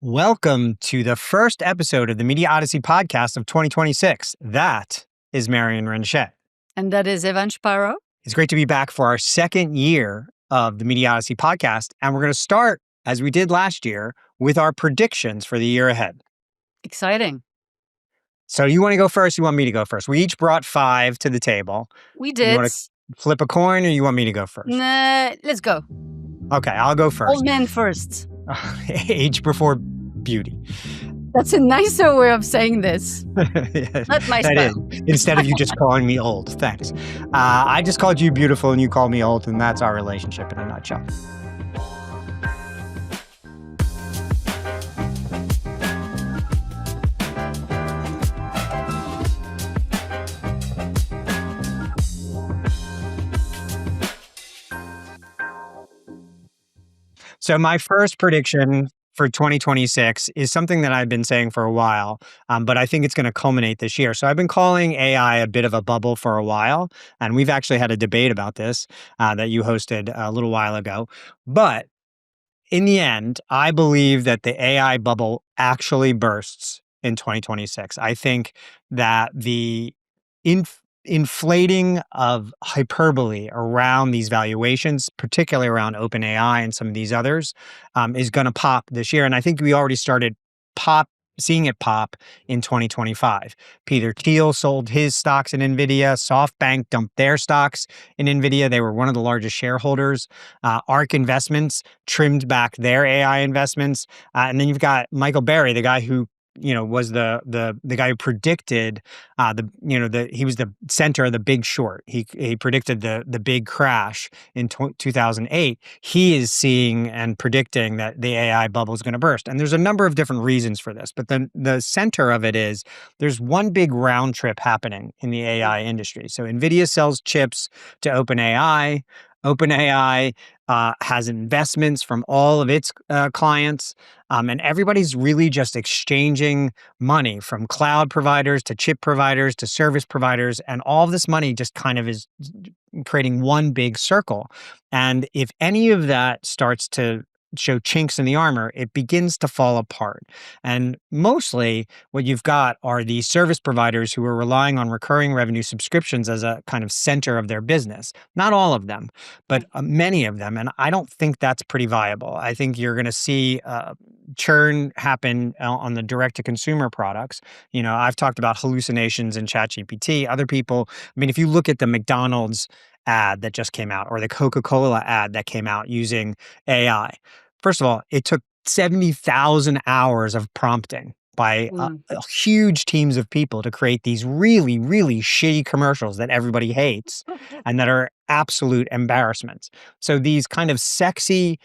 Welcome to the first episode of the Media Odyssey Podcast of 2026. That is Marion Ranchet. And that is Evan Shapiro. It's great to be back for our second year of the Media Odyssey Podcast. And we're going to start, as we did last year, with our predictions for the year ahead. Exciting. So you want to go first? You want me to go first? We each brought 5 to the table. We did. You want to flip a coin or you want me to go first? Nah, let's go. Okay, I'll go first. Old man first. Age before beauty. That's a nicer way of saying this. Yes, Not my that style. is. Instead of you just calling me old. Thanks. I just called you beautiful and you called me old, and that's our relationship in a nutshell. So my first prediction for 2026 is something that I've been saying for a while, but I think it's going to culminate this year. So I've been calling AI a bit of a bubble for a while, and we've actually had a debate about this that you hosted a little while ago. But in the end, I believe that the AI bubble actually bursts in 2026. I think that the inflating of hyperbole around these valuations, particularly around OpenAI and some of these others, is going to pop this year. And I think we already started seeing it pop in 2025. Peter Thiel sold his stocks in NVIDIA. SoftBank dumped their stocks in NVIDIA. They were one of the largest shareholders. ARK Investments trimmed back their AI investments. And then you've got Michael Berry, the guy who was the guy who predicted he was the center of the Big Short. He predicted the big crash in 2008. He is seeing and predicting that the AI bubble is going to burst. And there's a number of different reasons for this, but then the center of it is there's one big round trip happening in the AI industry. So NVIDIA sells chips to OpenAI. OpenAI has investments from all of its clients, and everybody's really just exchanging money from cloud providers to chip providers to service providers, and all of this money just kind of is creating one big circle. And if any of that starts to show chinks in the armor, it begins to fall apart. And mostly what you've got are these service providers who are relying on recurring revenue subscriptions as a kind of center of their business. Not all of them, but many of them. And I don't think that's pretty viable. I think you're going to see churn happen on the direct-to-consumer products. I've talked about hallucinations in ChatGPT. Other people, if you look at the McDonald's ad that just came out or the Coca-Cola ad that came out using AI. First of all, it took 70,000 hours of prompting by huge teams of people to create these really, really shitty commercials that everybody hates and that are absolute embarrassments. So these kind of sexy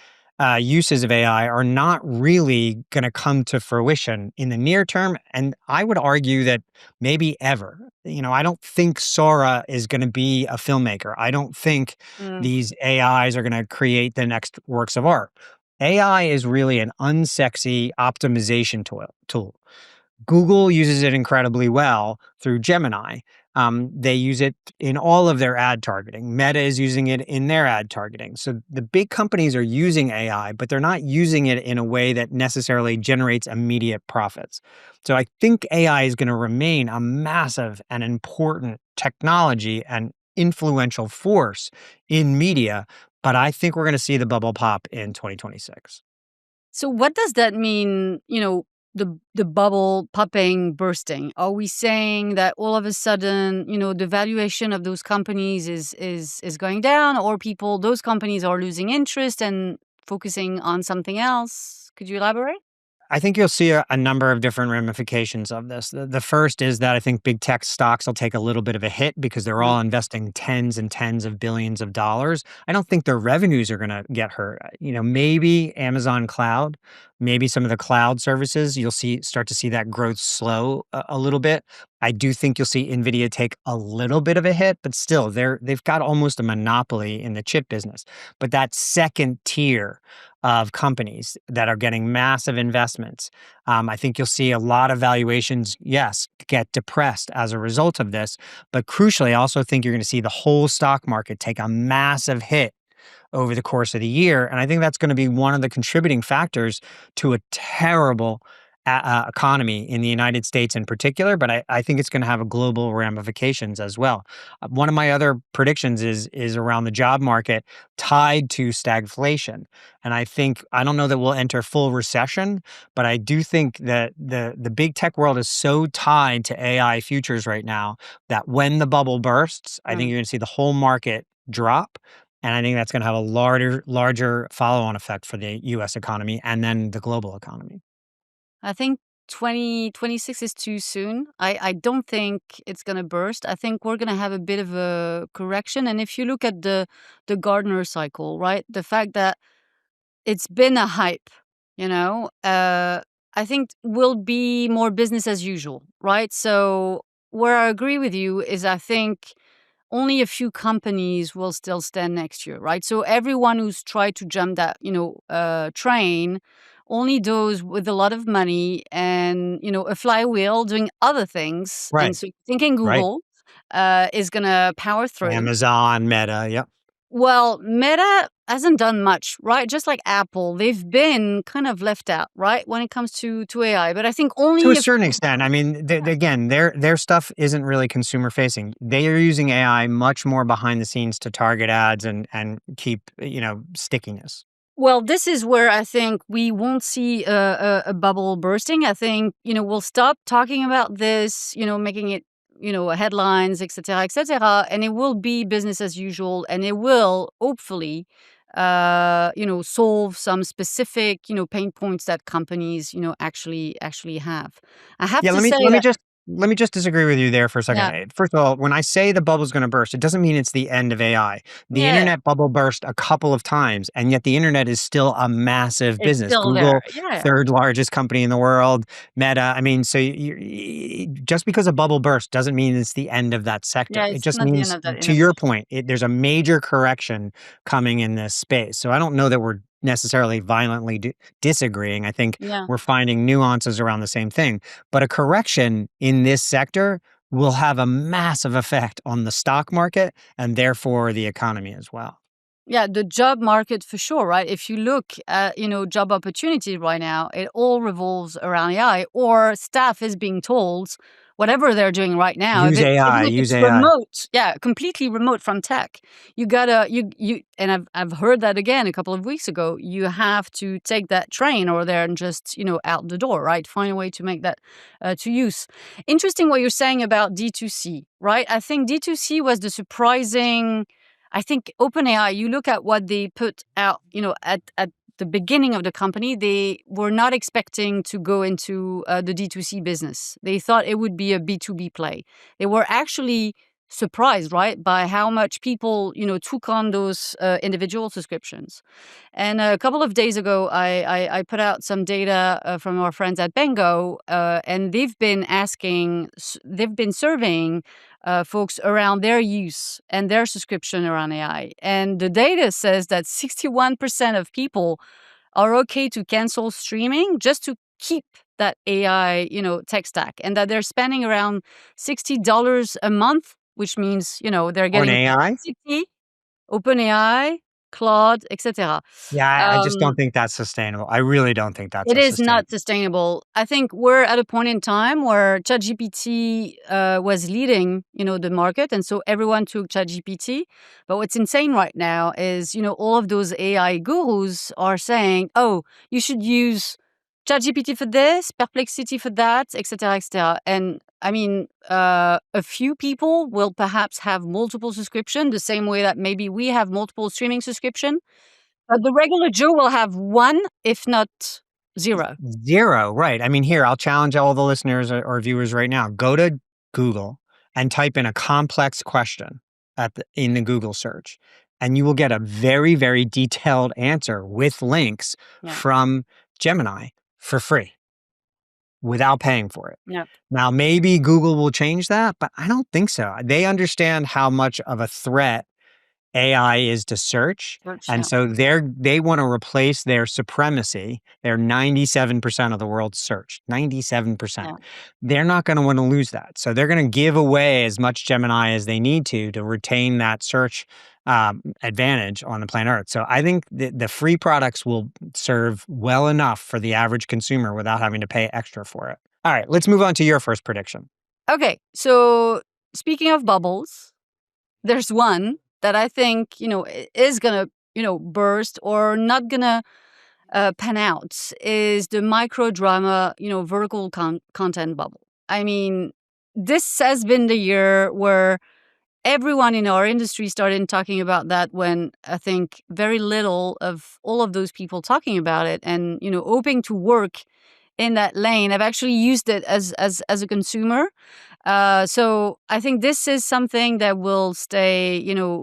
uses of AI are not really going to come to fruition in the near term. And I would argue that maybe ever. I don't think Sora is going to be a filmmaker. I don't think these AIs are going to create the next works of art. AI is really an unsexy optimization tool. Google uses it incredibly well through Gemini. They use it in all of their ad targeting. Meta is using it in their ad targeting. So the big companies are using AI, but they're not using it in a way that necessarily generates immediate profits. So I think AI is going to remain a massive and important technology and influential force in media, but I think we're going to see the bubble pop in 2026. So what does that mean, the bubble popping, bursting? Are we saying that all of a sudden, the valuation of those companies is going down, or those companies are losing interest and focusing on something else? Could you elaborate? I think you'll see a number of different ramifications of this. The first is that I think big tech stocks will take a little bit of a hit because they're all investing tens and tens of billions of dollars. I don't think their revenues are going to get hurt. Maybe Amazon Cloud, maybe some of the cloud services, you'll start to see that growth slow a little bit. I do think you'll see NVIDIA take a little bit of a hit, but still they've got almost a monopoly in the chip business. But that second tier of companies that are getting massive investments, I think you'll see a lot of valuations, yes, get depressed as a result of this. But crucially, I also think you're going to see the whole stock market take a massive hit over the course of the year. And I think that's going to be one of the contributing factors to a terrible economy in the United States in particular, but I think it's going to have a global ramifications as well. One of my other predictions is around the job market tied to stagflation. And I don't know that we'll enter full recession, but I do think that the big tech world is so tied to AI futures right now that when the bubble bursts, I think you're going to see the whole market drop. And I think that's going to have a larger follow-on effect for the US economy and then the global economy. I think 2026 is too soon. I don't think it's going to burst. I think we're going to have a bit of a correction. And if you look at the Gardner cycle, right, the fact that it's been a hype, I think will be more business as usual, right? So where I agree with you is I think only a few companies will still stand next year, right? So everyone who's tried to jump that, train, only those with a lot of money and, a flywheel doing other things. And Right, so thinking right. Google is going to power through. Amazon, Meta, yep. Well, Meta hasn't done much, right? Just like Apple, they've been kind of left out, right, when it comes to AI. But I think To only a if certain extent. I mean, again, their stuff isn't really consumer facing. They are using AI much more behind the scenes to target ads and keep, stickiness. well, this is where I think we won't see a bubble bursting. I think, we'll stop talking about this, making it, headlines, et cetera, and it will be business as usual, and it will hopefully, solve some specific, pain points that companies, actually have. I have Yeah, to say let me that, just let me just disagree with you there for a second. yeah, First of all, when I say the bubble's going to burst, it doesn't mean it's the end of AI. The yeah, internet bubble burst a couple of times, and yet the internet is still a massive it's business. still there. Google, Yeah, third largest company in the world, Meta. I mean, so just because a bubble burst doesn't mean it's the end of that sector. yeah, It it's just not the end means, of that to your innovation. point, there's a major correction coming in this space. So I don't know that we're necessarily violently disagreeing. I think Yeah. we're finding nuances around the same thing. But a correction in this sector will have a massive effect on the stock market and therefore the economy as well. Yeah, the job market for sure, right? If you look at, job opportunity right now, it all revolves around AI or staff is being told whatever they're doing right now, Use even AI, if use it's AI. remote, yeah, completely remote from tech, you gotta, and I've heard that again a couple of weeks ago, you have to take that train or they're just, out the door, right? Find a way to make that to use. Interesting what you're saying about D2C, right? I think D2C was the surprising. I think OpenAI, you look at what they put out, at the beginning of the company, they were not expecting to go into the D2C business. They thought it would be a B2B play. They were actually surprised, right, by how much people, took on those individual subscriptions. And a couple of days ago, I put out some data from our friends at Bengo, and they've been surveying folks around their use and their subscription around AI. And the data says that 61% of people are okay to cancel streaming just to keep that AI, tech stack, and that they're spending around $60 a month, which means, they're On getting AI? ChatGPT, OpenAI, Claude, etc. Yeah, I just don't Um, think that's sustainable. I really don't think that's it a is sustainable. not sustainable. I think we're at a point in time where ChatGPT was leading, the market, and so everyone took ChatGPT. But what's insane right now is, all of those AI gurus are saying, "Oh, you should use ChatGPT for this, Perplexity for that, etc., etc." And I mean, a few people will perhaps have multiple subscription, the same way that maybe we have multiple streaming subscription. But the regular Joe will have one, if not zero. 0, right. I mean, here, I'll challenge all the listeners or viewers right now. Go to Google and type in a complex question in the Google search, and you will get a very, very detailed answer with links Yeah, from Gemini for free without paying for it. yeah, Now, maybe Google will change that, but I don't think so. They understand how much of a threat AI is to search. search, And yeah, so they want to replace their supremacy. They're 97% of the world's search, 97%. yeah. They're not going to want to lose that. So they're going to give away as much Gemini as they need to retain that search advantage on the planet Earth. So I think the free products will serve well enough for the average consumer without having to pay extra for it. All right, let's move on to your first prediction. Okay, so speaking of bubbles, there's one that I think, is gonna, burst or not gonna pan out is the micro drama, vertical content bubble. I mean, this has been the year where everyone in our industry started talking about that, when I think very little of all of those people talking about it and, hoping to work in that lane. I've actually used it as a consumer. So I think this is something that will stay,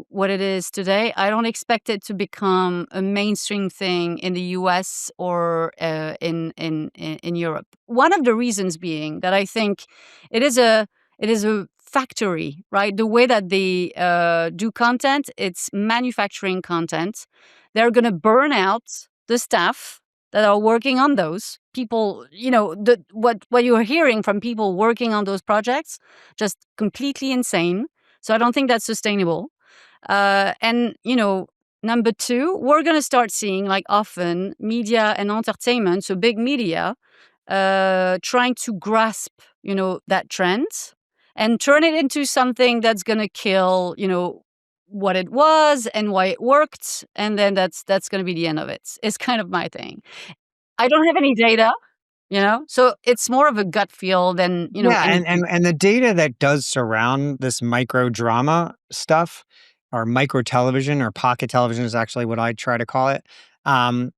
what it is today. I don't expect it to become a mainstream thing in the US or in Europe. One of the reasons being that I think it is a factory, right? The way that they do content, it's manufacturing content. They're going to burn out the staff that are working on those people. What you're hearing from people working on those projects, just completely insane. So I don't think that's sustainable. And number two, we're going to start seeing, like, often media and entertainment, so big media, trying to grasp that trend and turn it into something that's going to kill what it was and why it worked, and then that's going to be the end of it. It's kind of my thing. I don't have any data, so it's more of a gut feel than Yeah, anything. and the data that does surround this micro drama stuff, or micro television, or pocket television is actually what I try to call it. Um,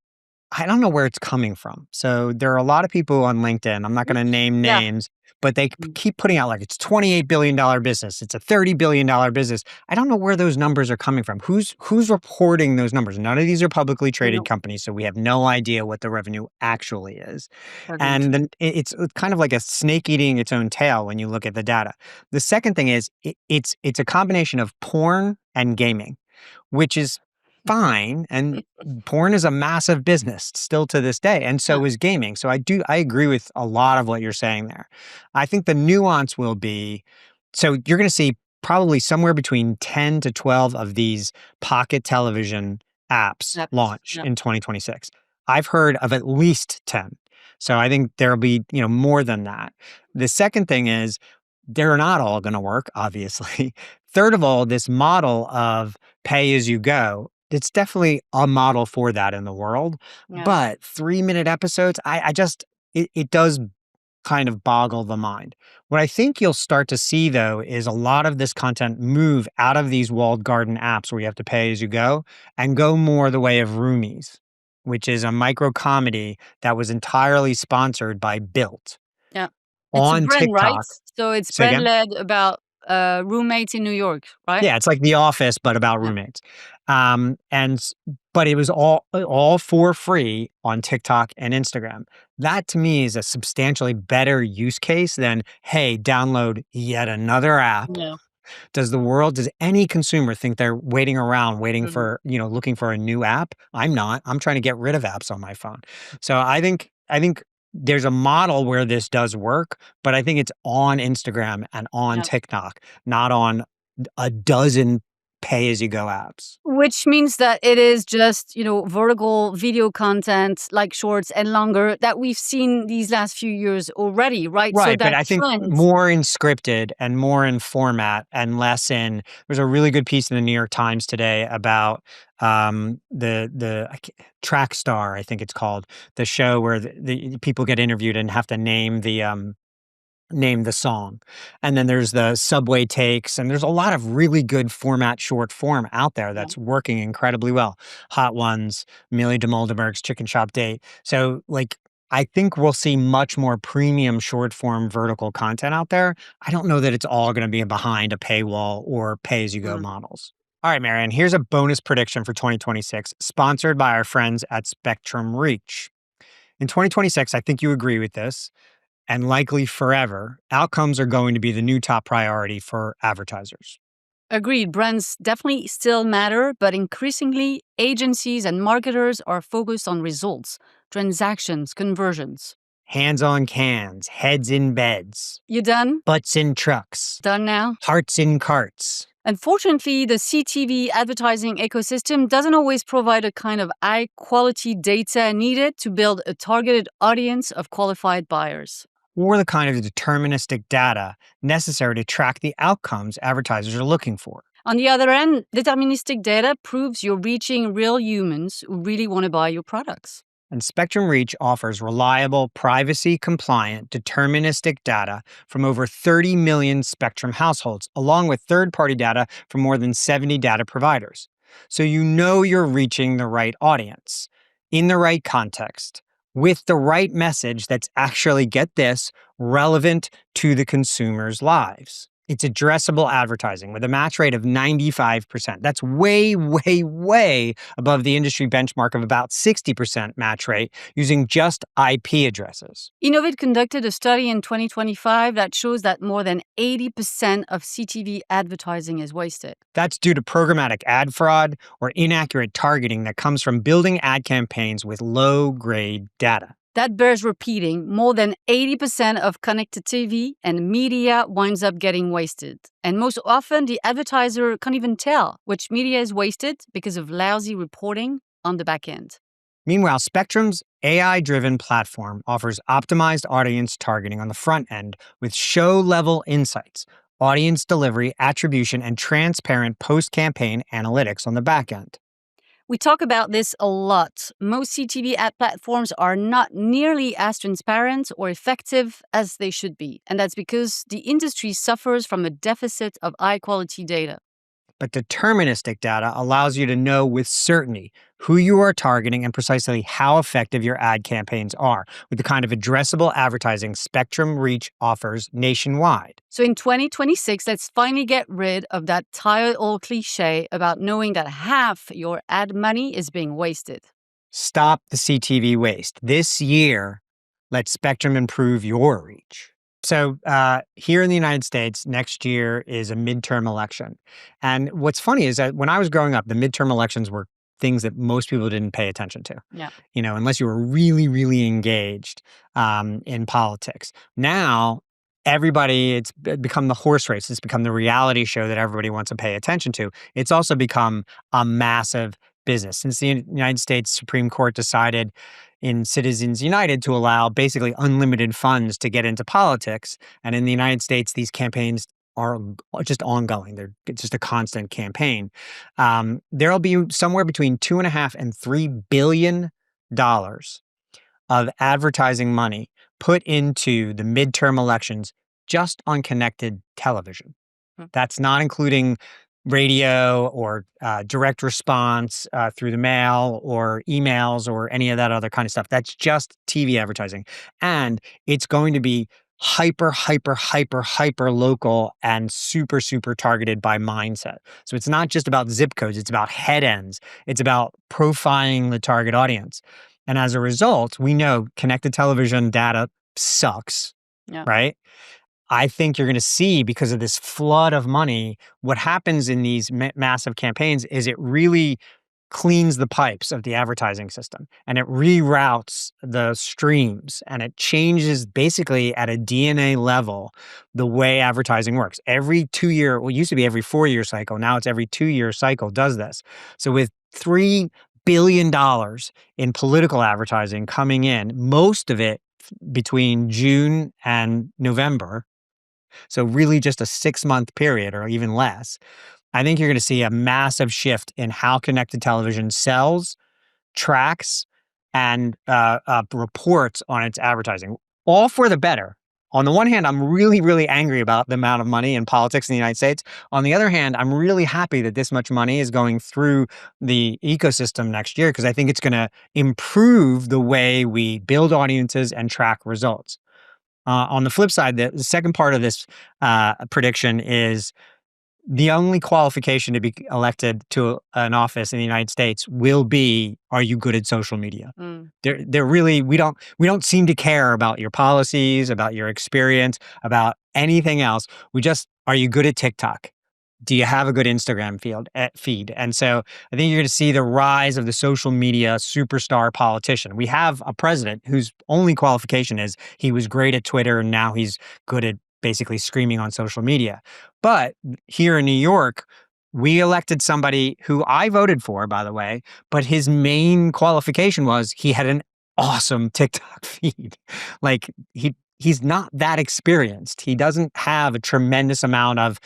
I don't know where it's coming from. So there are a lot of people on LinkedIn. I'm not going to name Yeah. names, but they keep putting out like it's $28 billion business. It's a $30 billion business. I don't know where those numbers are coming from. Who's reporting those numbers? None of these are publicly traded No. companies, so we have no idea what the revenue actually is. Agreed. And then it's kind of like a snake eating its own tail when you look at the data. The second thing is it's a combination of porn and gaming, which is fine. And porn is a massive business still to this day, and Yeah. so is gaming. So I agree with a lot of what you're saying there. I think the nuance will be, so you're going to see probably somewhere between 10 to 12 of these pocket television apps launch Yeah. in 2026. I've heard of at least 10. So I think there'll be, more than that. The second thing is they're not all going to work, obviously. Third of all, this model of pay as you go, it's definitely a model for that in the world. Yeah. But 3-minute episodes, it does kind of boggle the mind. What I think you'll start to see, though, is a lot of this content move out of these walled garden apps where you have to pay as you go and go more the way of Roomies, which is a micro comedy that was entirely sponsored by Built Yeah. It's a on brand, right? TikTok. So it's Say brand again? led about roommates in New York, right? Yeah, it's like The Office, but about Yeah. roommates. But it was all for free on TikTok and Instagram. That to me is a substantially better use case than, hey, download yet another app. Yeah. Does any consumer think they're waiting around, waiting Mhm. for, looking for a new app? I'm not. I'm trying to get rid of apps on my phone. So I think there's a model where this does work, but I think it's on Instagram and on Yeah. TikTok, not on a dozen pay-as-you-go apps. Which means that it is just, vertical video content like shorts and longer that we've seen these last few years already, right? So Right, but that I think trend. more in scripted and more in format and less in. There's a really good piece in the New York Times today about Track Star, I think it's called, the show where the people get interviewed and have to name the song. And then there's the subway takes, and there's a lot of really good short form out there Yeah. that's working incredibly well. Hot Ones, Amelia de Moldenberg's Chicken Shop Date. So like, I think we'll see much more premium short form vertical content out there. I don't know that it's all going to be behind a paywall or pay as you go Mm. models. All right, Marion, here's a bonus prediction for 2026, sponsored by our friends at Spectrum Reach. In 2026, I think you agree with this, and likely forever, outcomes are going to be the new top priority for advertisers. Agreed. Brands definitely still matter, but increasingly, agencies and marketers are focused on results, transactions, conversions. Hands on cans, heads in beds, You done? butts in trucks, Done now? hearts in carts. Unfortunately, the CTV advertising ecosystem doesn't always provide a kind of high-quality data needed to build a targeted audience of qualified buyers. Or the kind of deterministic data necessary to track the outcomes advertisers are looking for. On the other end, deterministic data proves you're reaching real humans who really want to buy your products. And Spectrum Reach offers reliable, privacy-compliant, deterministic data from over 30 million Spectrum households, along with third-party data from more than 70 data providers. So you know you're reaching the right audience, in the right context, with the right message that's actually, get this, relevant to the consumer's lives. It's addressable advertising with a match rate of 95%. That's way, way, way above the industry benchmark of about 60% match rate using just IP addresses. Innovate conducted a study in 2025 that shows that more than 80% of CTV advertising is wasted. That's due to programmatic ad fraud or inaccurate targeting that comes from building ad campaigns with low-grade data. That bears repeating. More than 80% of connected TV and media winds up getting wasted. And most often, the advertiser can't even tell which media is wasted because of lousy reporting on the back end. Meanwhile, Spectrum's AI-driven platform offers optimized audience targeting on the front end with show-level insights, audience delivery, attribution, and transparent post-campaign analytics on the back end. We talk about this a lot. Most CTV ad platforms are not nearly as transparent or effective as they should be. And that's because the industry suffers from a deficit of high-quality data. But deterministic data allows you to know with certainty who you are targeting and precisely how effective your ad campaigns are, with the kind of addressable advertising Spectrum Reach offers nationwide. So in 2026, let's finally get rid of that tired old cliche about knowing that half your ad money is being wasted. Stop the CTV waste. This year, let Spectrum improve your reach. So here in the United States, next year is a midterm election. And what's funny is that when I was growing up, the midterm elections were things that most people didn't pay attention to. Yeah. You know, unless you were really, really engaged in politics. Now, it's become the horse race. It's become the reality show that everybody wants to pay attention to. It's also become a massive business. Since the United States Supreme Court decided in Citizens United to allow basically unlimited funds to get into politics. And in the United States, these campaigns are just ongoing. It's just a constant campaign. There'll be somewhere between $2.5 and $3 billion of advertising money put into the midterm elections just on connected television. That's not including radio or direct response through the mail or emails or any of that other kind of stuff. That's just TV advertising. And it's going to be hyper local and super targeted by mindset. So it's not just about zip codes. It's about head ends. It's about profiling the target audience. And as a result, we know connected television data sucks, right? I think you're going to see, because of this flood of money, what happens in these massive campaigns is it really cleans the pipes of the advertising system and it reroutes the streams and it changes basically at a DNA level the way advertising works. Every 2-year, well, it used to be every 4-year cycle. Now it's every 2-year cycle does this. So with $3 billion in political advertising coming in, most of it between June and November, so really just a 6-month period or even less, I think you're going to see a massive shift in how connected television sells, tracks, and reports on its advertising, all for the better. On the one hand, I'm really angry about the amount of money in politics in the United States. On the other hand, I'm really happy that this much money is going through the ecosystem next year because I think it's going to improve the way we build audiences and track results. On the flip side, the second part of this prediction is the only qualification to be elected to an office in the United States will be, are you good at social media? They're really, we don't seem to care about your policies, about your experience, about anything else. Are you good at TikTok? Do you have a good Instagram feed? And so I think you're going to see the rise of the social media superstar politician. We have a president whose only qualification is he was great at Twitter and now he's good at basically screaming on social media. But here in New York, we elected somebody who I voted for, by the way, but his main qualification was he had an awesome TikTok feed. Like he's not that experienced. He doesn't have a tremendous amount of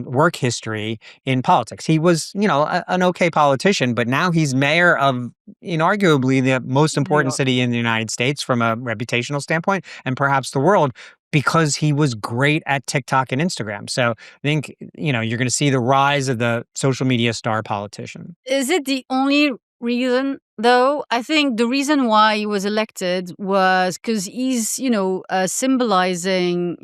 work history in politics. He was, an okay politician, but now he's mayor of inarguably the most New important York. city in the United States from a reputational standpoint, and perhaps the world, because he was great at TikTok and Instagram. So I think, you're going to see the rise of the social media star politician. Is it the only reason, though? I think the reason why he was elected was because he's, symbolizing,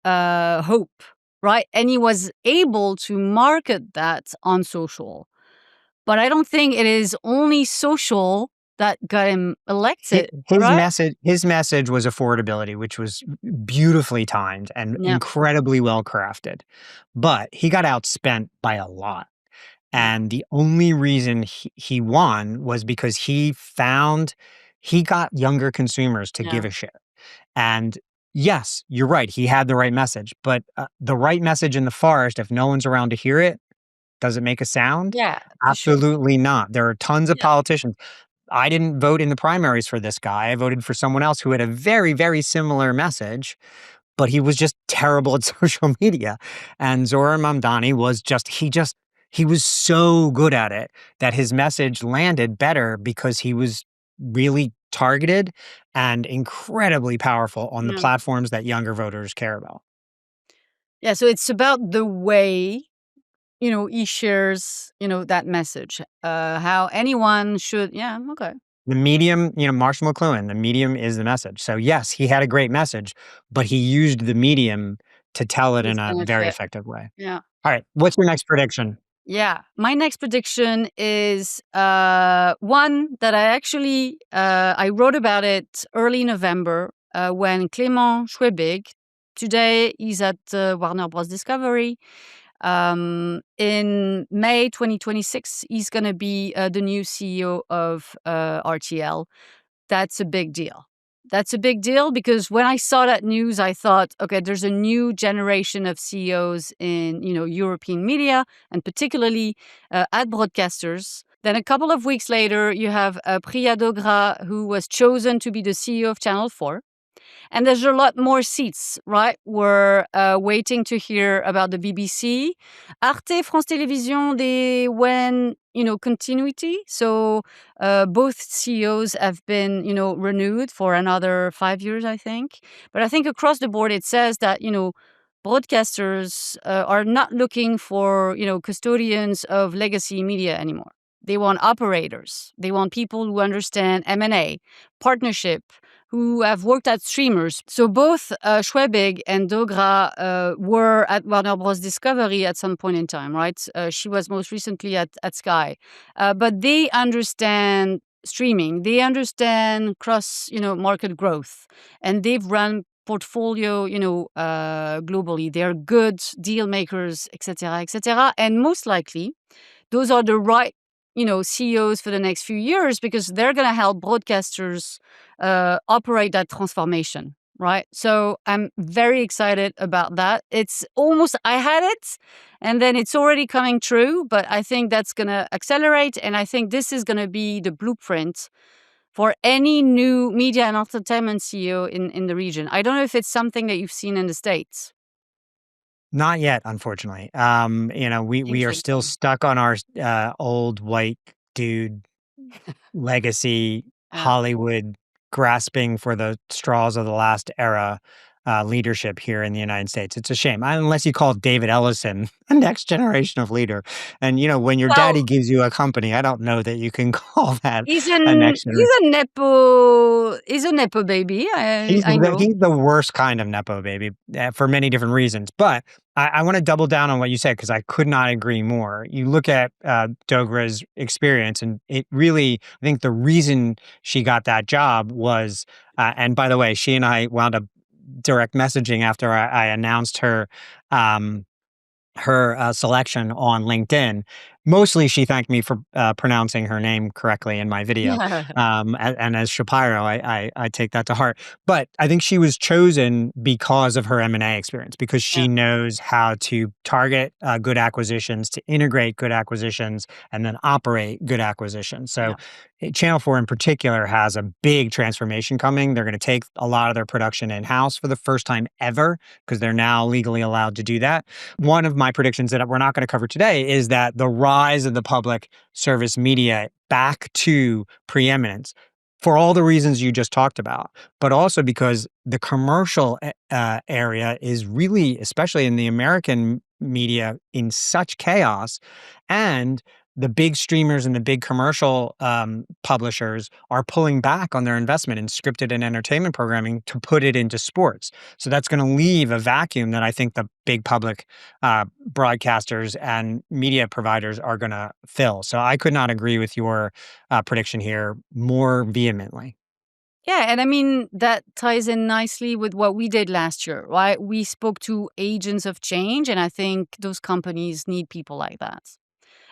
hope, right? And he was able to market that on social. But I don't think it is only social that got him elected, His right? message was affordability, which was beautifully timed and Yeah, incredibly well crafted. But he got outspent by a lot. yeah, And the only reason he won was because he got younger consumers to yeah, give a shit. And yes, you're right. He had the right message, but the right message in the forest, if no one's around to hear it, does it make a sound? yeah, for sure. Absolutely not. There are tons of Yeah, politicians. I didn't vote in the primaries for this guy. I voted for someone else who had a very, very similar message, but he was just terrible at social media. And Zohran Mamdani he was so good at it that his message landed better because he was really targeted and incredibly powerful on the yeah. platforms that younger voters care about. Yeah, so it's about the way, he shares, that message. How anyone should, yeah, okay. The medium, Marshall McLuhan, the medium is the message. So yes, he had a great message, but he used the medium to tell it His in a very benefit. effective way. Yeah. All right, what's your next prediction? Yeah. My next prediction is one that I wrote about it early November when Clément Schwebig, today he's at Warner Bros. Discovery. In May 2026, he's going to be the new CEO of RTL. That's a big deal. That's a big deal because when I saw that news, I thought, okay, there's a new generation of CEOs in, European media and particularly ad broadcasters. Then a couple of weeks later, you have Priya Dogra, who was chosen to be the CEO of Channel 4. And there's a lot more seats, right? We're waiting to hear about the BBC. Arte, France Télévisions, they went, continuity. So both CEOs have been, renewed for another 5 years, I think. But I think across the board, it says that, broadcasters are not looking for, custodians of legacy media anymore. They want operators. They want people who understand M&A, partnership, who have worked at streamers. So both Schwebig and Dogra were at Warner Bros. Discovery at some point in time, right? She was most recently at Sky. But they understand streaming. They understand cross, market growth. And they've run portfolio, globally. They're good deal makers, etc., etc. And most likely, those are the right CEOs for the next few years because they're going to help broadcasters operate that transformation, right? So I'm very excited about that. It's almost, I had it and then it's already coming true, but I think that's going to accelerate. And I think this is going to be the blueprint for any new media and entertainment CEO in the region. I don't know if it's something that you've seen in the States. Not yet, unfortunately. We are still Interesting. stuck on our old white dude legacy Yeah. Hollywood grasping for the straws of the last era leadership here in the United States. It's a shame, unless you call David Ellison the next generation of leader. And when your Well, daddy gives you a company, I don't know that you can call that he's a an next he's generation. a nepo baby. I know. He's the worst kind of nepo baby for many different reasons. But I want to double down on what you said because I could not agree more. You look at Dogra's experience, and it really, I think the reason she got that job was, and by the way, she and I wound up direct messaging after I announced her selection on LinkedIn. Mostly, she thanked me for pronouncing her name correctly in my video. And as Shapiro, I take that to heart. But I think she was chosen because of her M&A experience, because Yeah, she knows how to target good acquisitions, to integrate good acquisitions, and then operate good acquisitions. So yeah. Channel 4 in particular has a big transformation coming. They're going to take a lot of their production in-house for the first time ever, because they're now legally allowed to do that. One of my predictions that we're not going to cover today is that the rise of the public service media back to preeminence, for all the reasons you just talked about, but also because the commercial area is really, especially in the American media, in such chaos. And the big streamers and the big commercial publishers are pulling back on their investment in scripted and entertainment programming to put it into sports. So that's going to leave a vacuum that I think the big public broadcasters and media providers are going to fill. So I could not agree with your prediction here more vehemently. Yeah, and I mean, that ties in nicely with what we did last year, right? We spoke to agents of change, and I think those companies need people like that.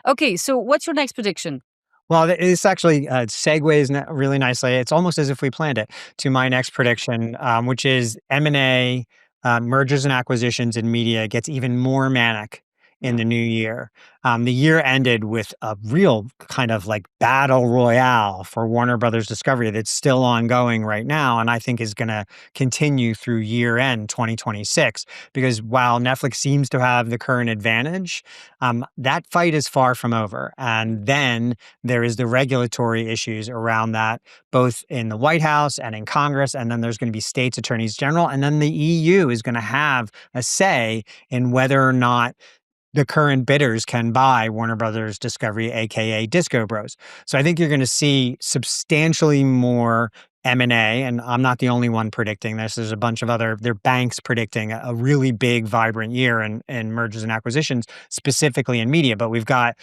Okay, so what's your next prediction? Well, this actually segues really nicely. It's almost as if we planned it to my next prediction, which is M&A, mergers and acquisitions in media gets even more manic in Yeah. the new year. The year ended with a real kind of like battle royale for Warner Brothers Discovery that's still ongoing right now, and I think is going to continue through year end 2026. Because while Netflix seems to have the current advantage, that fight is far from over. And then there is the regulatory issues around that, both in the White House and in Congress. And then there's going to be states attorneys general. And then the EU is going to have a say in whether or not the current bidders can buy Warner Brothers Discovery, aka Disco Bros. So I think you're going to see substantially more M&A, and I'm not the only one predicting this. There's a bunch of other banks predicting a really big, vibrant year in mergers and acquisitions, specifically in media. But we've got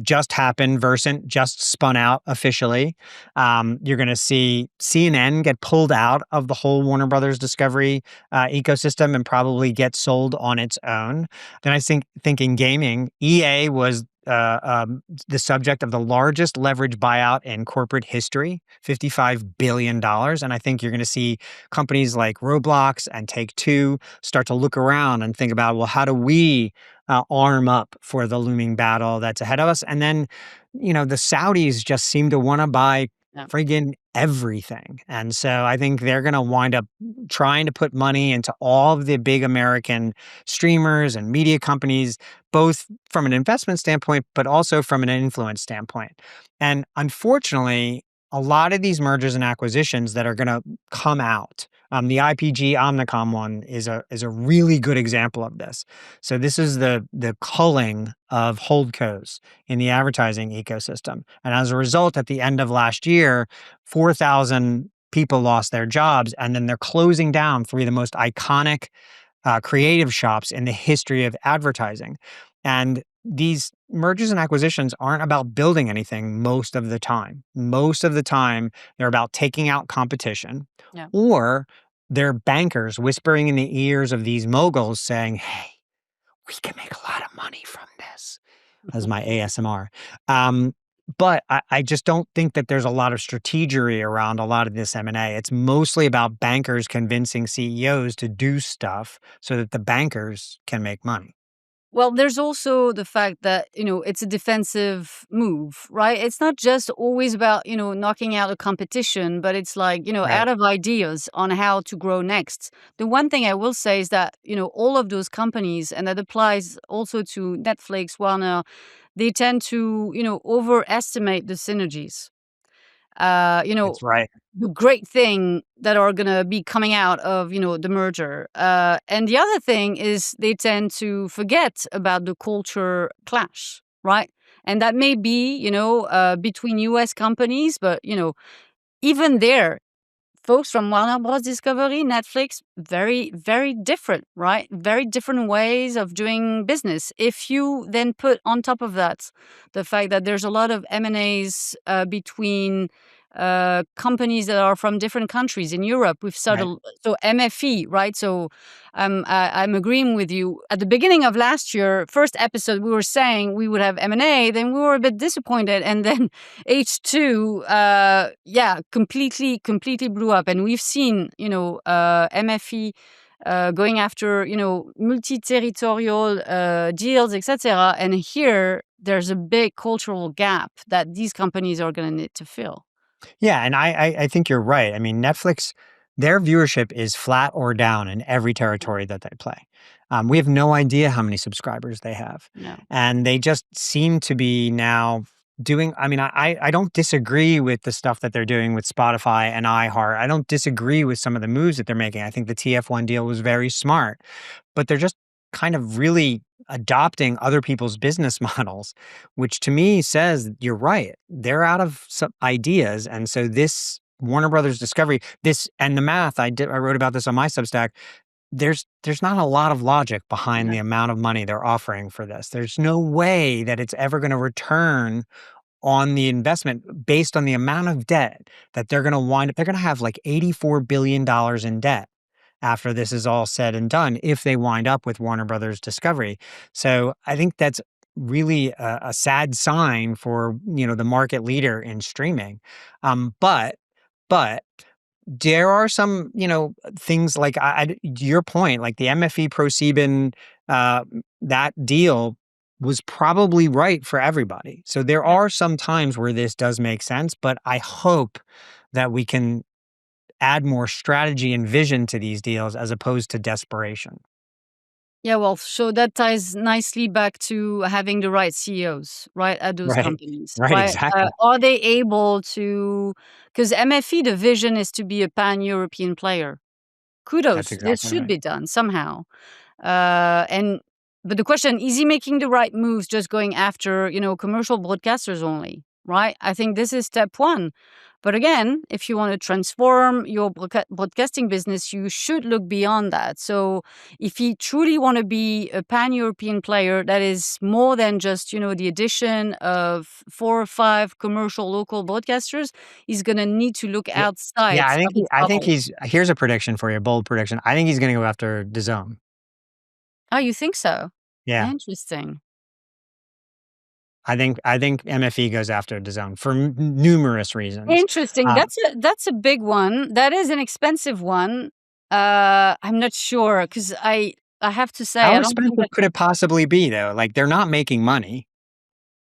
Just Happened, Versant just spun out officially. You're going to see CNN get pulled out of the whole Warner Brothers Discovery ecosystem and probably get sold on its own. Then I think in gaming, EA was the subject of the largest leverage buyout in corporate history, $55 billion. And I think you're going to see companies like Roblox and Take-Two start to look around and think about, well, how do we arm up for the looming battle that's ahead of us? And then, the Saudis just seem to want to buy Yeah. friggin' everything. And so I think they're going to wind up trying to put money into all of the big American streamers and media companies, both from an investment standpoint, but also from an influence standpoint. And unfortunately, a lot of these mergers and acquisitions that are going to come out, the IPG Omnicom one is a really good example of this. So this is the culling of holdcos in the advertising ecosystem, and as a result, at the end of last year, 4,000 people lost their jobs, and then they're closing down three of the most iconic creative shops in the history of advertising. And these mergers and acquisitions aren't about building anything most of the time. Most of the time, they're about taking out competition, Yeah. or they're bankers whispering in the ears of these moguls saying, hey, we can make a lot of money from this. As my ASMR. But I just don't think that there's a lot of strategery around a lot of this M&A. It's mostly about bankers convincing CEOs to do stuff so that the bankers can make money. Well, there's also the fact that, it's a defensive move, right? It's not just always about, knocking out a competition, but it's like, Right. out of ideas on how to grow next. The one thing I will say is that, all of those companies, and that applies also to Netflix, Warner, they tend to, overestimate the synergies. That's right. The great thing that are gonna be coming out of, the merger. And the other thing is they tend to forget about the culture clash, right? And that may be, between US companies, but, even there, folks from Warner Bros. Discovery, Netflix, very, very different, right? Very different ways of doing business. If you then put on top of that the fact that there's a lot of M&As between companies that are from different countries in Europe. We've Right. started, so MFE, right? So I'm agreeing with you. At the beginning of last year, first episode, we were saying we would have M&A, then we were a bit disappointed, and then H2, completely blew up. And we've seen, MFE going after, multi-territorial deals, etc. And here, there's a big cultural gap that these companies are going to need to fill. Yeah, and I think you're right. I mean, Netflix, their viewership is flat or down in every territory that they play. We have no idea how many subscribers they have, No. and they just seem to be now doing. I mean, I don't disagree with the stuff that they're doing with Spotify and iHeart. I don't disagree with some of the moves that they're making. I think the TF1 deal was very smart, but they're just kind of really adopting other people's business models, which to me says you're right. They're out of some ideas. And so this Warner Brothers Discovery, this and the math, I wrote about this on my Substack. There's not a lot of logic behind No. the amount of money they're offering for this. There's no way that it's ever going to return on the investment based on the amount of debt that they're going to wind up. They're going to have like $84 billion in debt after this is all said and done, if they wind up with Warner Brothers Discovery. So I think that's really a sad sign for, the market leader in streaming. But there are some, things like your point, like the MFE ProSieben, that deal was probably right for everybody. So there Yeah. are some times where this does make sense, but I hope that we can add more strategy and vision to these deals as opposed to desperation. Yeah, well, so that ties nicely back to having the right CEOs, right, at those Right. companies, Right, right? exactly. Are they able to? Because MFE, the vision is to be a pan-European player. That's Kudos, this exactly should right. be done somehow. And but the question, is he making the right moves just going after, commercial broadcasters only, right? I think this is step one. But again, if you want to transform your broadcasting business, you should look beyond that. So if you truly want to be a pan-European player that is more than just, the addition of 4 or 5 commercial local broadcasters, he's going to need to look Yeah. outside Yeah, of his I think bubble. he's here's a prediction for you, a bold prediction. I think he's gonna go after DAZN. Oh, you think so? Yeah. Interesting. I think MFE goes after DAZN for numerous reasons. Interesting. Uh, That's a big one. That is an expensive one. I'm not sure because I have to say how I don't think expensive that. could it possibly be, though? Like, they're not making money,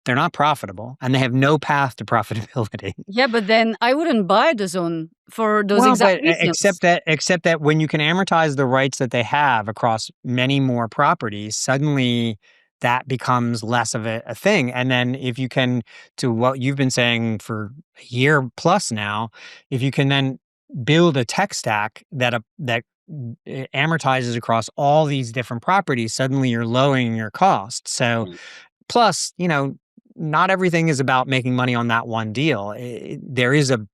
they're not profitable, and they have no path to profitability. Yeah, but then I wouldn't buy the zone for those Well, exact but reasons. except that when you can amortize the rights that they have across many more properties, suddenly that becomes less of a thing. And then if you can, to what you've been saying for a year plus now, if you can then build a tech stack that amortizes across all these different properties, suddenly you're lowering your costs. So plus, not everything is about making money on that one deal. There is a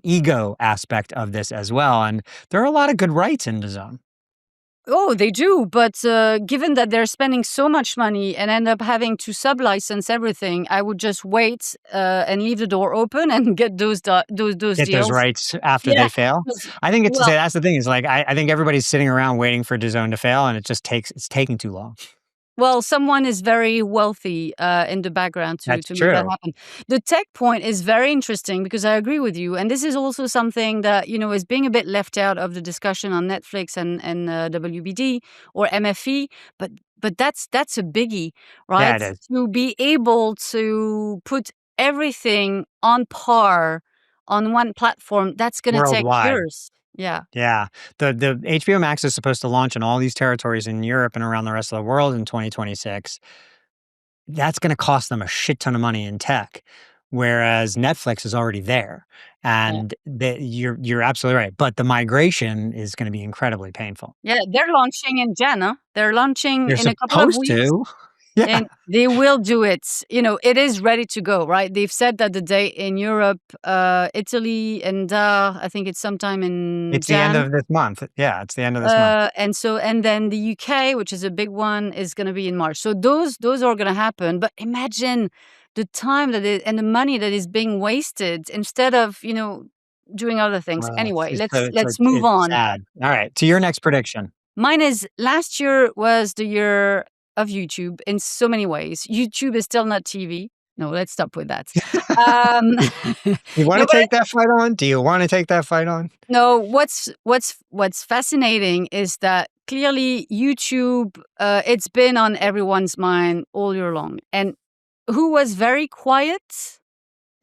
ego aspect of this as well, and there are a lot of good rights in the zone. Oh, they do, but given that they're spending so much money and end up having to sub-license everything, I would just wait and leave the door open and get those Get those deals. rights after Yeah, they fail. 'cause I think it's well, that's the thing is like I think everybody's sitting around waiting for DAZN to fail, and it's taking too long. Well, someone is very wealthy in the background to That's to make that true. happen. The tech point is very interesting because I agree with you, and this is also something that is being a bit left out of the discussion on Netflix and WBD or MFE. But that's a biggie, Yeah, right? it is To be able to put everything on par on one platform, that's going to take worldwide. years. Yeah. Yeah. The HBO Max is supposed to launch in all these territories in Europe and around the rest of the world in 2026. That's gonna cost them a shit ton of money in tech, whereas Netflix is already there, Yeah. and you're absolutely right, but the migration is gonna be incredibly painful. Yeah, they're launching in Jan, huh? They're launching They're in a couple of supposed weeks. to. Yeah. And they will do it. It is ready to go, right? They've said that the date in Europe, Italy, and I think it's sometime in It's the end Jan. of this month. Yeah, it's the end of this month. And then the UK, which is a big one, is going to be in March. So those are going to happen. But imagine the time and the money that is being wasted instead of doing other things. Well, Anyway, so let's move it's on. sad. All right, to your next prediction. Mine is last year was the year of YouTube in so many ways. YouTube is still not TV. No, let's stop with that. Um, You wanna no, but take that fight on? Do you wanna take that fight on? no. What's fascinating is that clearly YouTube, it's been on everyone's mind all year long, and who was very quiet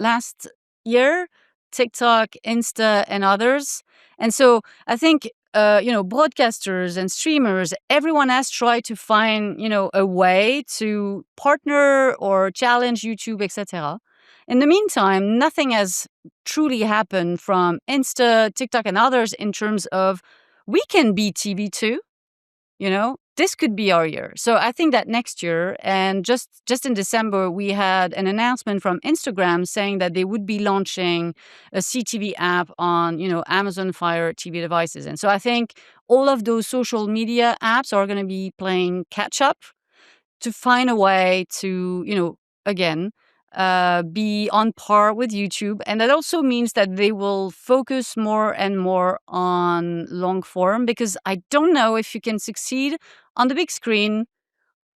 last year, TikTok, Insta, and others. And so I think, broadcasters and streamers, everyone has tried to find, a way to partner or challenge YouTube, etc. In the meantime, nothing has truly happened from Insta, TikTok, and others in terms of we can be TV too. This could be our year. So I think that next year, and just in December, we had an announcement from Instagram saying that they would be launching a CTV app on Amazon Fire TV devices. And so I think all of those social media apps are going to be playing catch up to find a way to, again, be on par with YouTube. And that also means that they will focus more and more on long form, because I don't know if you can succeed on the big screen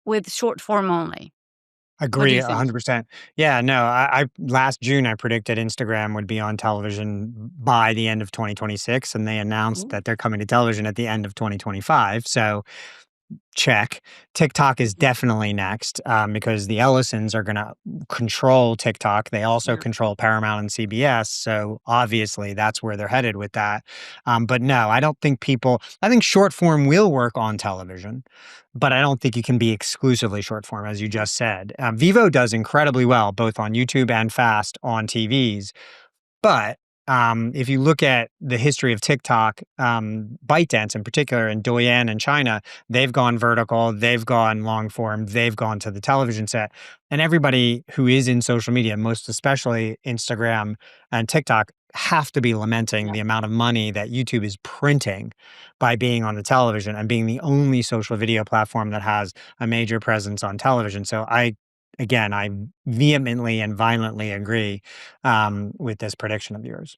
with short form only. What do Agree you think? 100%. Yeah, no, I last June, I predicted Instagram would be on television by the end of 2026, and they announced Ooh. that they're coming to television at the end of 2025, so check. TikTok is Mhm. definitely next, because the Ellisons are gonna control TikTok. They also Yeah. control Paramount and CBS, so obviously that's where they're headed with that. But no, I think short form will work on television, but I don't think you can be exclusively short form, as you just said. Vivo does incredibly well, both on YouTube and fast on TVs, but, if you look at the history of TikTok, ByteDance in particular, and Douyin in China, they've gone vertical, they've gone long form, they've gone to the television set. And everybody who is in social media, most especially Instagram and TikTok, have to be lamenting Yeah. the amount of money that YouTube is printing by being on the television and being the only social video platform that has a major presence on television. So I vehemently and violently agree with this prediction of yours.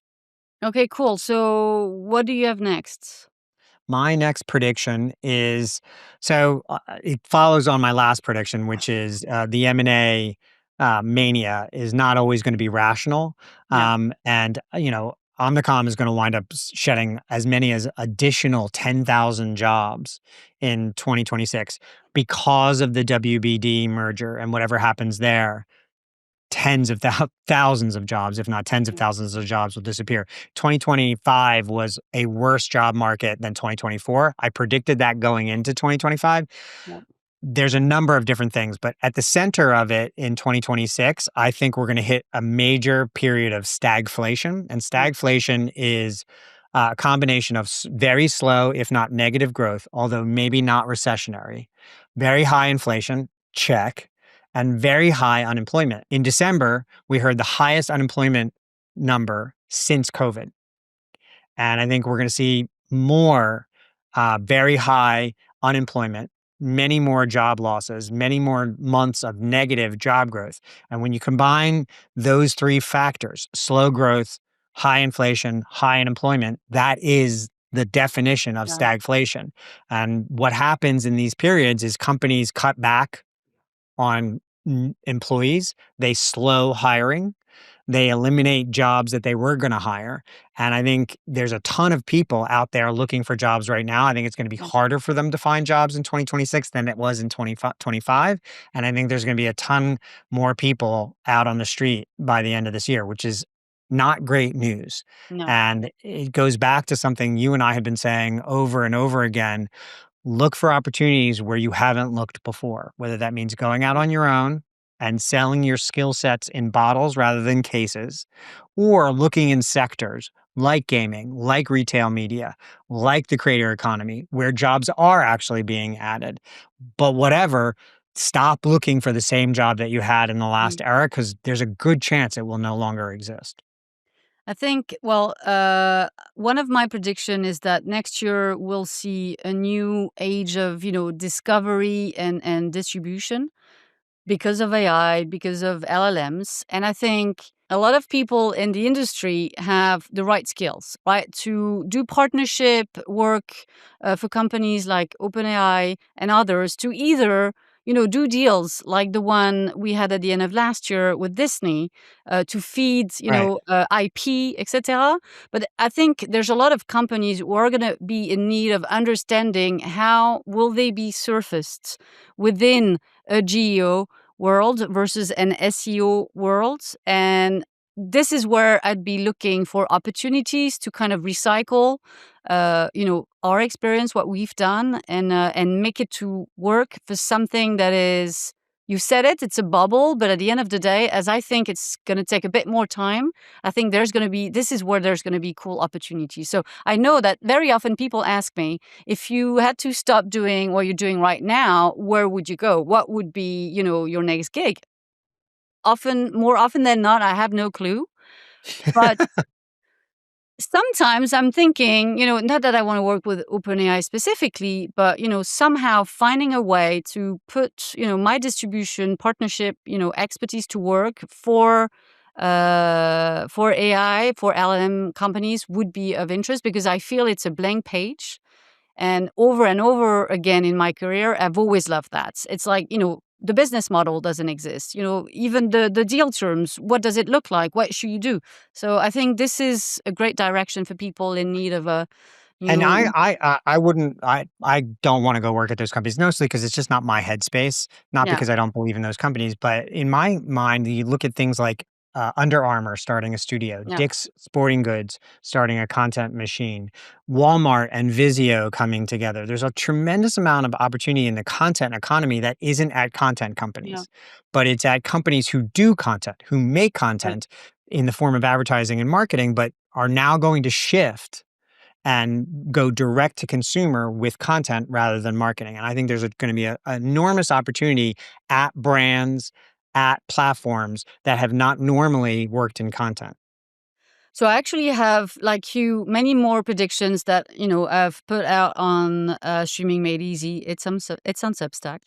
Okay, cool. So what do you have next? My next prediction is it follows on my last prediction, which is the M&A mania is not always going to be rational. Yeah. And, Omnicom is going to wind up shedding as many as additional 10,000 jobs in 2026 because of the WBD merger and whatever happens there. Tens of thousands of jobs, if not tens of Yeah. thousands of jobs will disappear. 2025 was a worse job market than 2024. I predicted that going into 2025. Yeah. There's a number of different things, but at the center of it in 2026, I think we're going to hit a major period of stagflation. And Yeah. stagflation is a combination of very slow, if not negative growth, although maybe not recessionary, very high inflation, check, and very high unemployment. In December, we heard the highest unemployment number since COVID. And I think we're going to see more very high unemployment, many more job losses, many more months of negative job growth. And when you combine those three factors, slow growth, high inflation, high unemployment, that is the definition of Yeah. stagflation. And what happens in these periods is companies cut back on employees, they slow hiring, they eliminate jobs that they were going to hire. And I think there's a ton of people out there looking for jobs right now. I think it's going to be Yeah. harder for them to find jobs in 2026 than it was in 2025. And I think there's going to be a ton more people out on the street by the end of this year, which is not great news. No. And it goes back to something you and I have been saying over and over again. Look for opportunities where you haven't looked before, whether that means going out on your own and selling your skill sets in bottles rather than cases, or looking in sectors like gaming, like retail media, like the creator economy, where jobs are actually being added. But whatever, stop looking for the same job that you had in the last Mm. era because there's a good chance it will no longer exist. I think, well, one of my prediction is that next year we'll see a new age of, discovery and distribution. because of AI, because of LLMs. And I think a lot of people in the industry have the right skills, right, to do partnership work for companies like OpenAI and others to either do deals like the one we had at the end of last year with Disney to feed, Right. IP, etc. But I think there's a lot of companies who are going to be in need of understanding how will they be surfaced within a GEO world versus an SEO world. And this is where I'd be looking for opportunities to kind of recycle, our experience, what we've done, and make it to work for something that is. You said it, it's a bubble, but at the end of the day, as I think it's going to take a bit more time, I think this is where there's going to be cool opportunities. So I know that very often people ask me, if you had to stop doing what you're doing right now, where would you go? What would be, your next gig? More often than not, I have no clue. But sometimes I'm thinking, not that I want to work with OpenAI specifically, but, somehow finding a way to put, my distribution partnership, expertise to work for AI, for LM companies would be of interest because I feel it's a blank page. And over again in my career, I've always loved that. It's like, the business model doesn't exist. Even the deal terms, what does it look like? What should you do? So I think this is a great direction for people in need of a, you And know, I wouldn't I don't want to go work at those companies mostly because it's just not my headspace, not yeah, because I don't believe in those companies, but in my mind, you look at things like Under Armour starting a studio, yeah, Dick's Sporting Goods starting a content machine, Walmart and Vizio coming together. There's a tremendous amount of opportunity in the content economy that isn't at content yeah, companies, but it's at companies who do content, who make right. content in the form of advertising and marketing, but are now going to shift and go direct to consumer with content rather than marketing. And I think there's going to be an enormous opportunity at brands, at platforms that have not normally worked in content. So I actually have, like you, many more predictions that, I've put out on Streaming Made Easy. It's on Substack.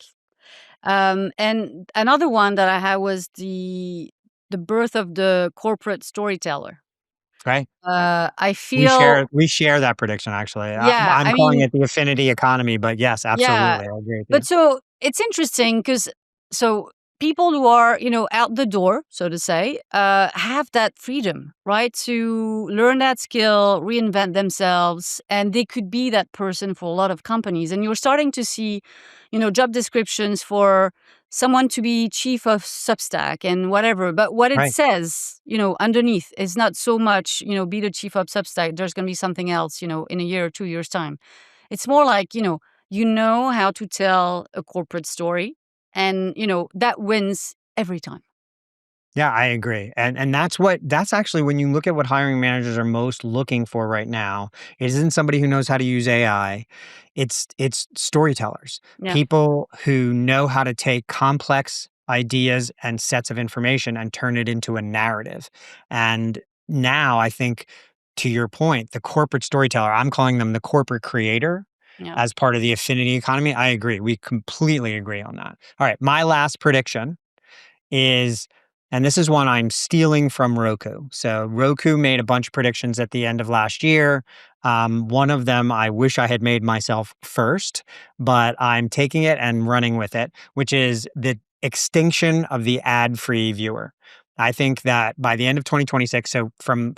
And another one that I had was the birth of the corporate storyteller. Right? I feel, We share that prediction actually. yeah, I'm I calling mean, it the affinity economy, but yes, yeah. absolutely, I agree with But you. so it's interesting because so people who are, out the door, so to say, have that freedom, right? To learn that skill, reinvent themselves, and they could be that person for a lot of companies. And you're starting to see, job descriptions for someone to be chief of Substack and whatever. But what it Right. says, underneath is not so much, be the chief of Substack. There's going to be something else, in a year or 2 years' time. It's more like, how to tell a corporate story, and, that wins every time. Yeah, I agree. And that's actually when you look at what hiring managers are most looking for right now, it isn't somebody who knows how to use AI. It's storytellers. Yeah, People who know how to take complex ideas and sets of information and turn it into a narrative. And now I think to your point, the corporate storyteller, I'm calling them the corporate creator yeah. as part of the affinity economy. I agree. We completely agree on that. All right, my last prediction is and this is one I'm stealing from Roku. So Roku made a bunch of predictions at the end of last year. One of them I wish I had made myself first, but I'm taking it and running with it, which is the extinction of the ad-free viewer. I think that by the end of 2026, so from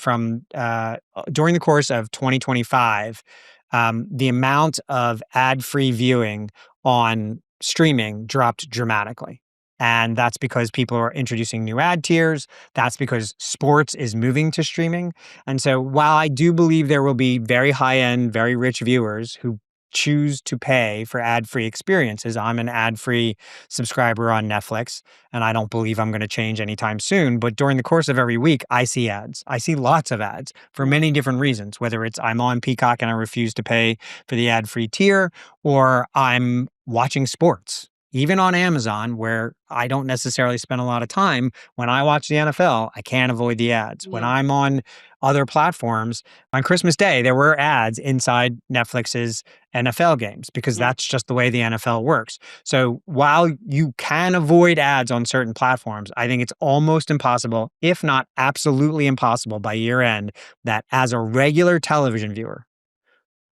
during the course of 2025, the amount of ad-free viewing on streaming dropped dramatically. And that's because people are introducing new ad tiers. That's because sports is moving to streaming. And so while I do believe there will be very high end, very rich viewers who choose to pay for ad-free experiences, I'm an ad-free subscriber on Netflix, and I don't believe I'm going to change anytime soon. But during the course of every week, I see ads. I see lots of ads for Yeah. many different reasons, whether it's I'm on Peacock and I refuse to pay for the ad-free tier, or I'm watching sports even on Amazon, where I don't necessarily spend a lot of time, when I watch the NFL, I can't avoid the ads. When Yeah. I'm on other platforms, on Christmas Day, there were ads inside Netflix's NFL games because Yeah. that's just the way the NFL works. So while you can avoid ads on certain platforms, I think it's almost impossible, if not absolutely impossible by year end, that as a regular television viewer,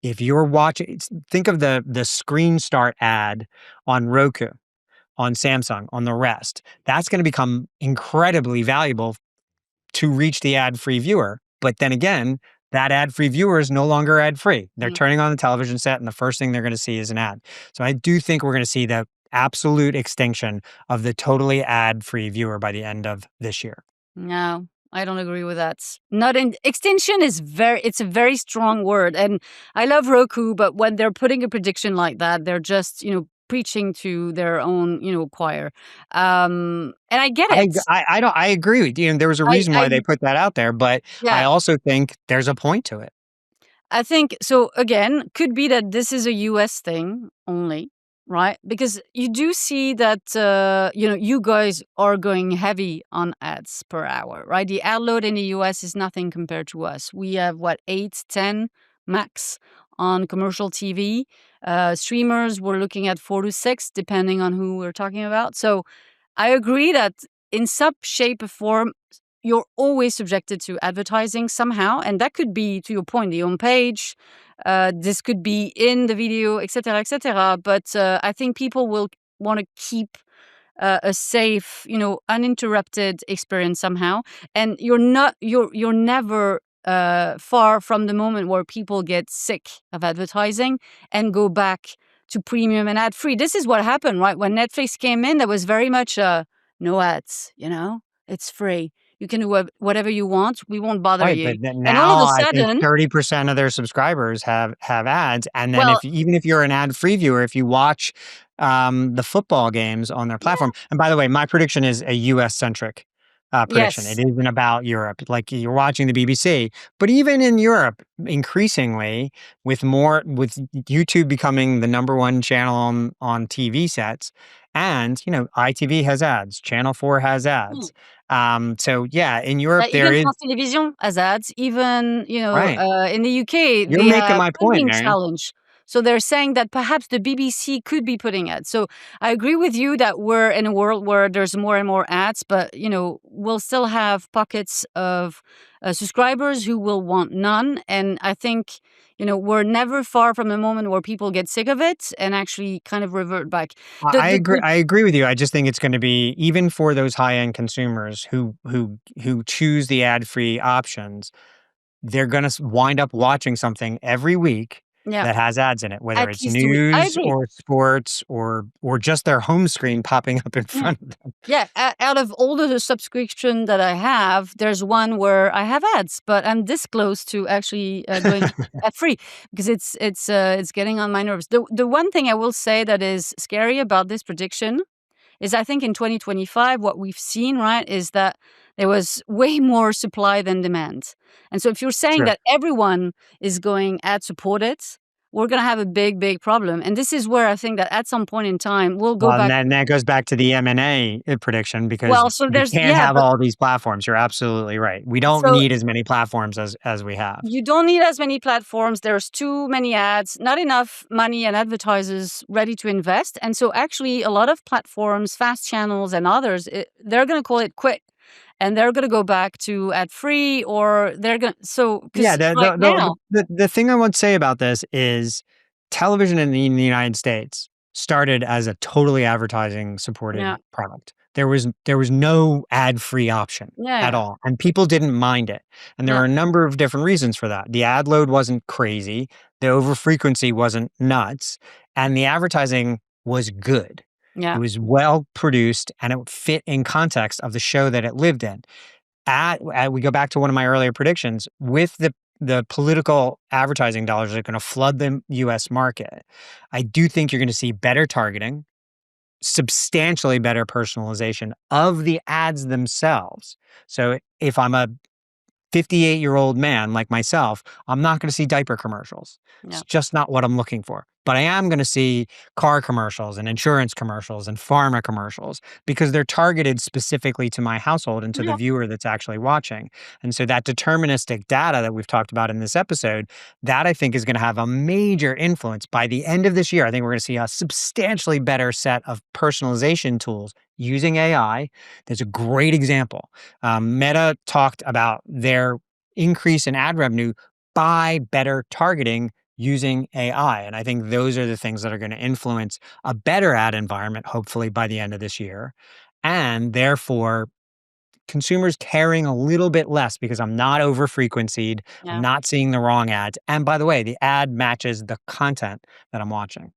if you're watching, think of the screen start ad on Roku, on Samsung, on the rest. That's going to become incredibly valuable to reach the ad-free viewer. But then again, that ad-free viewer is no longer ad-free. They're Mm. turning on the television set, and the first thing they're going to see is an ad. So I do think we're going to see the absolute extinction of the totally ad-free viewer by the end of this year. No, I don't agree with that. Not in extinction is it's a very strong word. And I love Roku, but when they're putting a prediction like that, they're just, preaching to their own, choir. And I get it. I agree with you. And there was a reason I why they put that out there, but I yeah. also think there's a point to it. I think so. Again, could be that this is a US thing only, right? Because you do see that, you guys are going heavy on ads per hour, right? The ad load in the US is nothing compared to us. We have what, 8, 10 max on commercial TV. Streamers, we're looking at 4 to 6, depending on who we're talking about. So I agree that in some shape or form, you're always subjected to advertising somehow, and that could be, to your point, the home page. This could be in the video, etc., etc. But I think people will want to keep a safe, uninterrupted experience somehow. And you're never far from the moment where people get sick of advertising and go back to premium and ad free. This is what happened, right? When Netflix came in, there was very much no ads. It's free. You can do whatever you want. We won't bother Right, you. but then And all of now a I think sudden, 30% of their subscribers have ads, and then well, if even if you're an ad-free viewer, if you watch, the football games on their yeah, platform, and by the way, my prediction is a US-centric, prediction. It yes, isn't about Europe, like, you're watching the BBC, but even in Europe, increasingly, with YouTube becoming the number 1 channel on TV sets, and, ITV has ads, Channel 4 has hmm. ads. So yeah, in Europe, there Even is. France Télévisions has ads. Even, Right. in the UK, You're they making have my point, funding Marion. challenge. So they're saying that perhaps the BBC could be putting ads. So I agree with you that we're in a world where there's more and more ads, but we'll still have pockets of subscribers who will want none. And I think we're never far from the moment where people get sick of it and actually kind of revert back. I The I the, agree the I agree with you. I just think it's gonna be even for those high-end consumers who choose the ad-free options, they're gonna wind up watching something every week yeah, that has ads in it, whether at it's least a week. I news agree. or sports or just their home screen popping up in Yeah. front of them. Yeah, out of all the subscription that I have, there's one where I have ads, but I'm this close to actually going ad free because it's getting on my nerves. The one thing I will say that is scary about this prediction is I think in 2025 what we've seen, right, is that there was way more supply than demand. And so if you're saying Sure. that everyone is going ad supported, we're going to have a big, big problem. And this is where I think that at some point in time we'll go Well, and back. then that goes back to the M&A, prediction because Well, so we there's can't yeah, have but all these platforms. You're absolutely right. We don't so need as many platforms as we have. you don't need as many platforms. There's too many ads, not enough money and advertisers ready to invest. And so actually a lot of platforms, fast channels and others, they're going to call it quit. And they're going to go back to ad free or they're going to, so, Yeah, because right now, the thing I want to say about this is television in the United States started as a totally advertising yeah, supported product. There was no ad-free option yeah, at yeah, all, and people didn't mind it. And there yeah, are a number of different reasons for that. The ad load wasn't crazy, the overfrequency wasn't nuts, and the advertising was good. It yeah, was well produced and it fit in context of the show that it lived in. We go back to one of my earlier predictions with the political advertising dollars that are going to flood the U.S. market. I do think you're going to see better targeting, substantially better personalization of the ads themselves. So if I'm a 58-year-old man like myself, I'm not going to see diaper commercials. It's yeah. just not what I'm looking for. but I am going to see car commercials and insurance commercials and pharma commercials because they're targeted specifically to my household and to the Yeah. viewer that's actually watching. And so that deterministic data that we've talked about in this episode, that I think is going to have a major influence by the end of this year. I think we're going to see a substantially better set of personalization tools using AI. There's a great example. Meta talked about their increase in ad revenue by better targeting using AI. And I think those are the things that are going to influence a better ad environment, hopefully by the end of this year. And therefore, consumers caring a little bit less because I'm not over frequencied, I'm Yeah. not seeing the wrong ads. And by the way, the ad matches the content that I'm watching.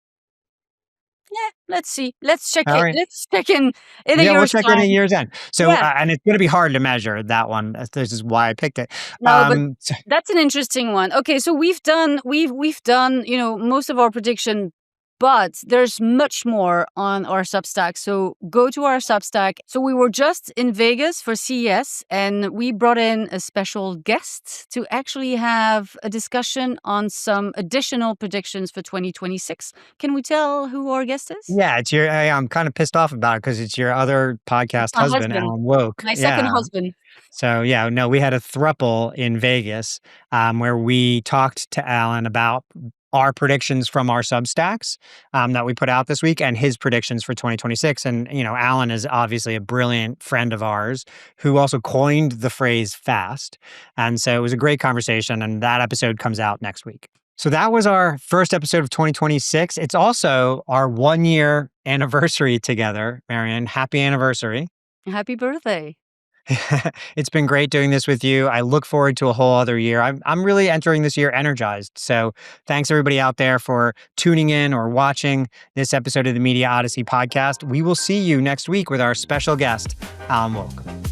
Yeah, let's see. Let's check All it. right. Let's check in a Yeah, we'll year's check in a time. year's end. So, Yeah. and it's going to be hard to measure that one. This is why I picked it. No, but So that's an interesting one. Okay, so we've done, most of our prediction, but there's much more on our Substack. So go to our Substack. So we were just in Vegas for CES and we brought in a special guest to actually have a discussion on some additional predictions for 2026. Can we tell who our guest is? yeah, I'm kind of pissed off about it because it's your other It's podcast my husband, husband, Alan Woke. my second Yeah. husband. So yeah, no, we had a thruple in Vegas where we talked to Alan about our predictions from our Substacks that we put out this week and his predictions for 2026. And Alan is obviously a brilliant friend of ours who also coined the phrase "fast," and so it was a great conversation. And that episode comes out next week. So that was our first episode of 2026. It's also our 1 year anniversary together, Marion. Happy anniversary. Happy birthday. It's been great doing this with you. I look forward to a whole other year. I'm really entering this year energized. So thanks everybody out there for tuning in or watching this episode of the Media Odyssey podcast. We will see you next week with our special guest, Alan Woke.